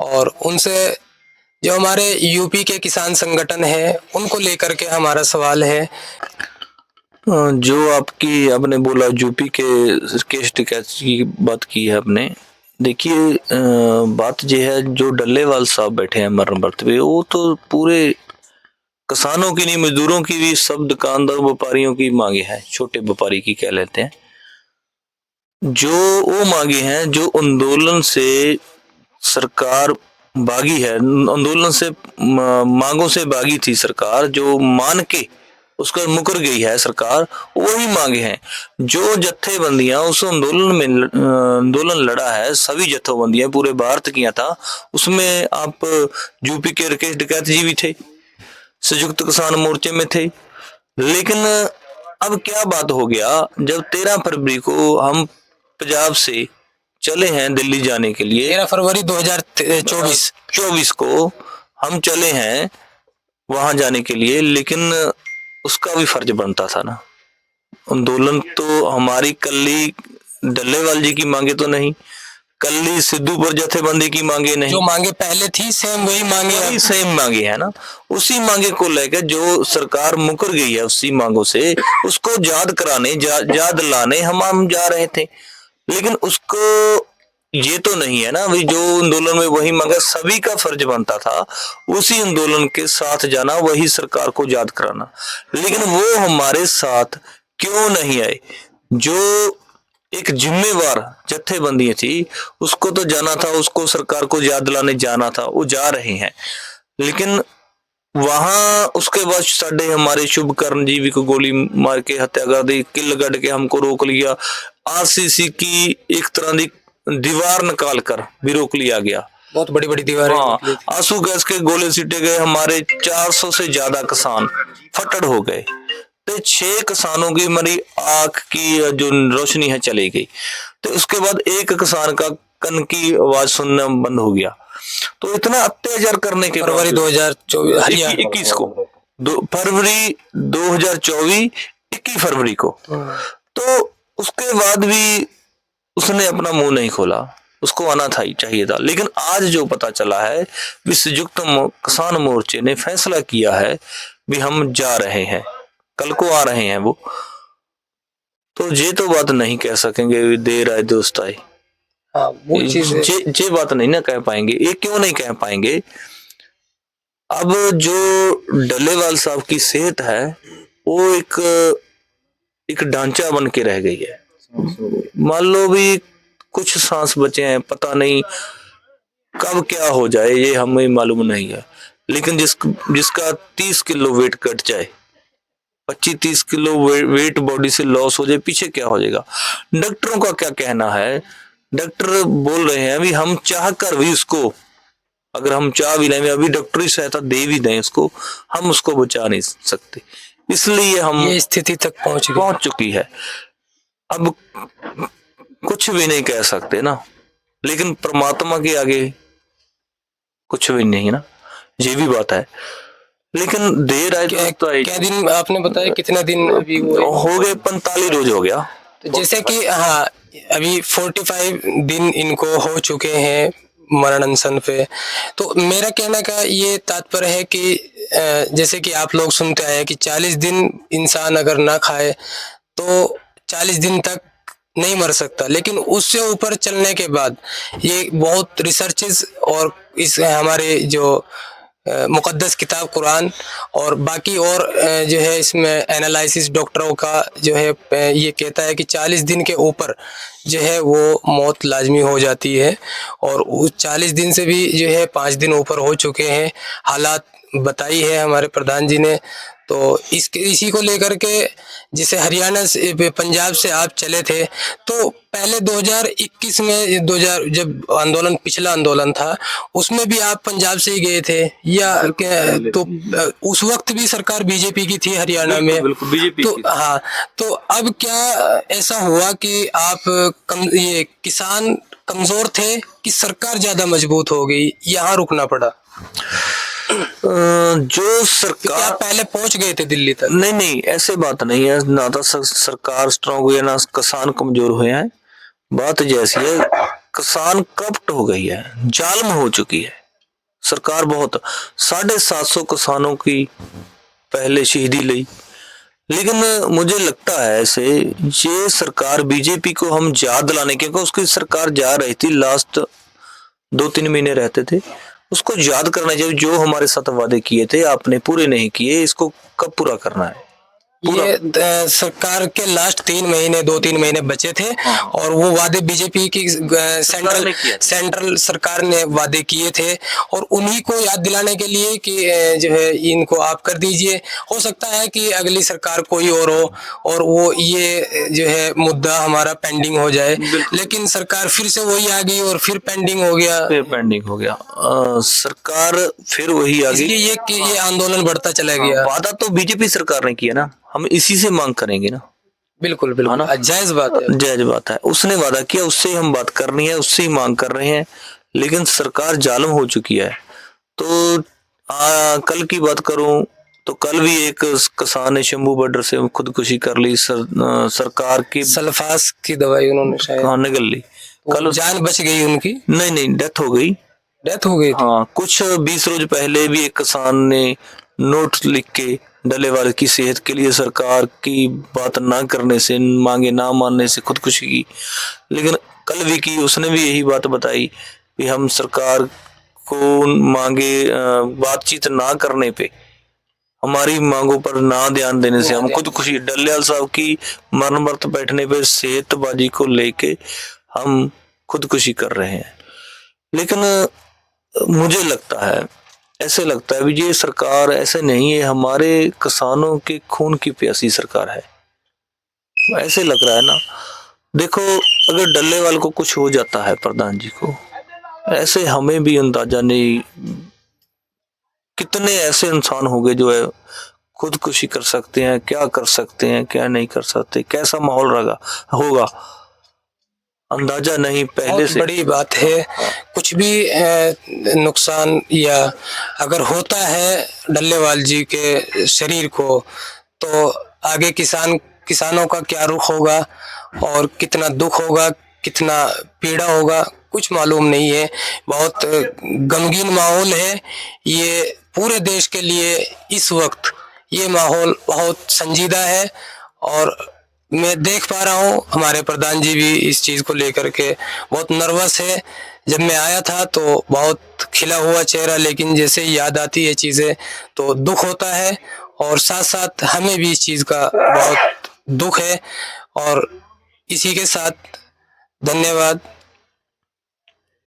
और उनसे जो हमारे यूपी के किसान संगठन है उनको लेकर के हमारा सवाल है। जो आपने बोला यूपी के केस टिकैत की बात की है आपने, देखिए बात यह है जो डल्लेवाल साहब बैठे हैं मरण वर्त पे, वो तो पूरे किसानों की नहीं मजदूरों की भी, सब दुकानदार व्यापारियों की मांगे हैं, छोटे व्यापारी की कह लेते हैं, जो वो मांगे हैं जो आंदोलन से सरकार भागी है, आंदोलन से मांगों से भागी थी सरकार, जो मान के उसका मुकर गई है सरकार, वही मांगे हैं। जो जत्थेबंदियां उस आंदोलन में आंदोलन लड़ा है, सभी जत्थेबंदियां पूरे भारत की था, उसमें आप यूपी के राकेश टिकैत जी भी थे, संयुक्त किसान मोर्चे में थे। लेकिन अब क्या बात हो गया, जब 13 फरवरी को हम पंजाब से चले हैं दिल्ली जाने के लिए, 13 फरवरी 2024 को हम चले हैं वहां जाने के लिए, लेकिन उसका भी फर्ज बनता था ना। आंदोलन तो हमारी कल्ली डल्लेवाल जी की मांगे तो नहीं, कल्ली सिद्धूपुर जत्थेबंदी की मांगे नहीं, जो मांगे पहले थी सेम वही मांगे, सेम मांगे है ना। उसी मांगे को लेकर जो सरकार मुकर गई है, उसी मांगों से उसको याद कराने, याद लाने हम जा रहे थे। लेकिन उसको ये तो नहीं है ना भाई, जो आंदोलन में वही मांगा, सभी का फर्ज बनता था उसी आंदोलन के साथ जाना, वही सरकार को याद कराना। लेकिन वो हमारे साथ क्यों नहीं आए? जो एक जिम्मेवार जत्थेबंदी थी उसको तो जाना था, उसको सरकार को याद दिलाने जाना था, वो जा रहे हैं। लेकिन वहां उसके बाद साढ़े हमारे शुभकर्ण जी को गोली मार के हत्या कर दी, किल गढ़ के हमको रोक लिया, आरसीसी की एक तरह की दीवार निकाल कर भी रोक लिया गया, बहुत बड़ी बड़ी दीवार। हाँ, आंसू गैस के गोले सीटे गए, हमारे 400 से ज्यादा किसान फटड़ हो गए, तो 6 किसानों की मरी आंख की जो रोशनी है चली गई। तो उसके बाद एक किसान का कन की आवाज सुनना बंद हो गया। तो इतना अत्याचार करने के फरवरी 2021 को, फरवरी 2024 21 फरवरी को, तो उसके बाद भी उसने अपना मुंह नहीं खोला, उसको आना था ही चाहिए था। लेकिन आज जो पता चला है, संयुक्त किसान मोर्चे ने फैसला किया है भी हम जा रहे हैं, कल को आ रहे हैं वो, तो ये तो बात नहीं कह सकेंगे देर आए दुरुस्त आए। हाँ, वो चीज ये बात नहीं ना कह पाएंगे। ये क्यों नहीं कह पाएंगे? अब जो डल्लेवाल साहब की सेहत है वो एक ढांचा बन के रह गई है। मान लो भी कुछ सांस बचे हैं, पता नहीं कब क्या हो जाए ये हमें मालूम नहीं है। लेकिन जिसका 30 किलो वेट कट जाए, 25-30 किलो वेट बॉडी से लॉस हो जाए, पीछे क्या हो जाएगा? डॉक्टरों का क्या कहना है? डॉक्टर बोल रहे हैं अभी हम चाह कर भी उसको, अगर हम चाह भी लें, अभी डॉक्टरी सहायता दे भी दें उसको, हम उसको बचा नहीं सकते। इसलिए हम ये स्थिति तक पहुंच चुकी है। अब कुछ भी नहीं कह सकते ना, लेकिन परमात्मा के आगे कुछ भी नहीं ना, ये भी बात है। लेकिन देर आए तो क्या दिन आपने बताया, कितना दिन अभी हो गए? 45 रोज हो गया। तो जैसे कि हाँ, अभी 45 दिन इनको हो चुके हैं मरण अनशन पे। तो मेरा कहने का ये तात्पर्य है कि जैसे कि आप लोग सुनते आए कि 40 दिन इंसान अगर ना खाए तो 40 दिन तक नहीं मर सकता, लेकिन उससे ऊपर चलने के बाद ये बहुत रिसर्चेस और इस हमारे जो मुकद्दस किताब कुरान और बाकी और जो है इसमें एनालिसिस डॉक्टरों का जो है ये कहता है कि 40 दिन के ऊपर जो है वो मौत लाजमी हो जाती है। और उस 40 दिन से भी जो है 5 दिन ऊपर हो चुके हैं, हालात बताई है हमारे प्रधान जी ने। तो इसी को लेकर के जिसे हरियाणा से पंजाब से आप चले थे, तो पहले 2021 में 2000 जब आंदोलन पिछला आंदोलन था उसमें भी आप पंजाब से ही गए थे या तो उस वक्त भी सरकार बीजेपी की थी हरियाणा में? बिल्कुल बीजेपी तो हाँ, तो अब क्या ऐसा हुआ कि आप ये किसान कमजोर थे कि सरकार ज्यादा मजबूत हो गई, यहाँ रुकना पड़ा? जो सरकार पहले पहुंच गए थे दिल्ली तक? नहीं, ऐसे बात नहीं है, ना तो सरकार स्ट्रांग हुई है ना किसान कमजोर हुए हैं। बात जैसी है, किसान करप्ट हो गई है, जालिम हो चुकी है। सरकार बहुत 750 किसानों की पहले शहीदी ली, लेकिन मुझे लगता है ऐसे ये सरकार बीजेपी को हम याद दिलाने, क्योंकि उसकी सरकार जा रही थी, लास्ट 2-3 महीने रहते थे, उसको याद करना चाहिए जो हमारे साथ वादे किए थे आपने पूरे नहीं किए, इसको कब पूरा करना है। ये सरकार के लास्ट 2-3 महीने बचे थे और वो वादे बीजेपी की सेंट्रल सरकार ने वादे किए थे और उन्हीं को याद दिलाने के लिए कि जो है इनको आप कर दीजिए। हो सकता है कि अगली सरकार कोई और हो और वो ये जो है मुद्दा हमारा पेंडिंग हो जाए, लेकिन सरकार फिर से वही आ गई और फिर पेंडिंग हो गया, सरकार फिर वही आ गई, इसलिए ये आंदोलन बढ़ता चला गया। वादा तो बीजेपी सरकार ने किया ना, हम इसी से मांग करेंगे ना। बिल्कुल बिल्कुल जायज बात है, जायज बात है, उसने वादा किया, उससे हम बात करनी है, उससे ही मांग कर रहे हैं, लेकिन सरकार जालिम हो चुकी है। तो कल की बात करूं तो कल भी एक किसान ने शंभू बॉर्डर से खुदकुशी कर ली, सरकार की सल्फास की दवाई उन्होंने शायद निकल ली, कल जान बच गई उनकी, नहीं डेथ हो गई थी। हाँ, कुछ 20 रोज पहले भी एक किसान ने नोट लिख के डल्लेवाल की सेहत के लिए सरकार की बात ना करने से, मांगे ना मानने से खुदकुशी की, लेकिन कल भी की, उसने भी यही बात बताई कि हम सरकार को मांगे बातचीत ना करने पे, हमारी मांगों पर ना ध्यान देने से हम खुदकुशी, डल्लेवाल साहब की मरण व्रत बैठने पे सेहतबाजी को लेके हम खुदकुशी कर रहे हैं। लेकिन मुझे लगता है, ऐसे लगता है भी ये सरकार ऐसे नहीं है, हमारे किसानों के खून की प्यासी सरकार है, ऐसे लग रहा है ना। देखो अगर डल्लेवाल को कुछ हो जाता है, प्रधान जी को, ऐसे हमें भी अंदाजा नहीं कितने ऐसे इंसान हो गए जो है खुदकुशी कर सकते हैं, क्या कर सकते हैं क्या नहीं कर सकते, कैसा माहौल होगा अंदाजा नहीं पहले से। बड़ी बात है, कुछ भी नुकसान या अगर होता है डल्लेवाल जी के शरीर को, तो आगे किसानों का क्या रुख होगा और कितना दुख होगा, कितना पीड़ा होगा, कुछ मालूम नहीं है। बहुत गमगीन माहौल है ये पूरे देश के लिए। इस वक्त ये माहौल बहुत संजीदा है और मैं देख पा रहा हूँ हमारे प्रधान जी भी इस चीज को लेकर के बहुत नर्वस है। जब मैं आया था तो बहुत खिला हुआ चेहरा, लेकिन जैसे याद आती है चीजें तो दुख होता है और साथ साथ हमें भी इस चीज का बहुत दुख है। और इसी के साथ धन्यवाद।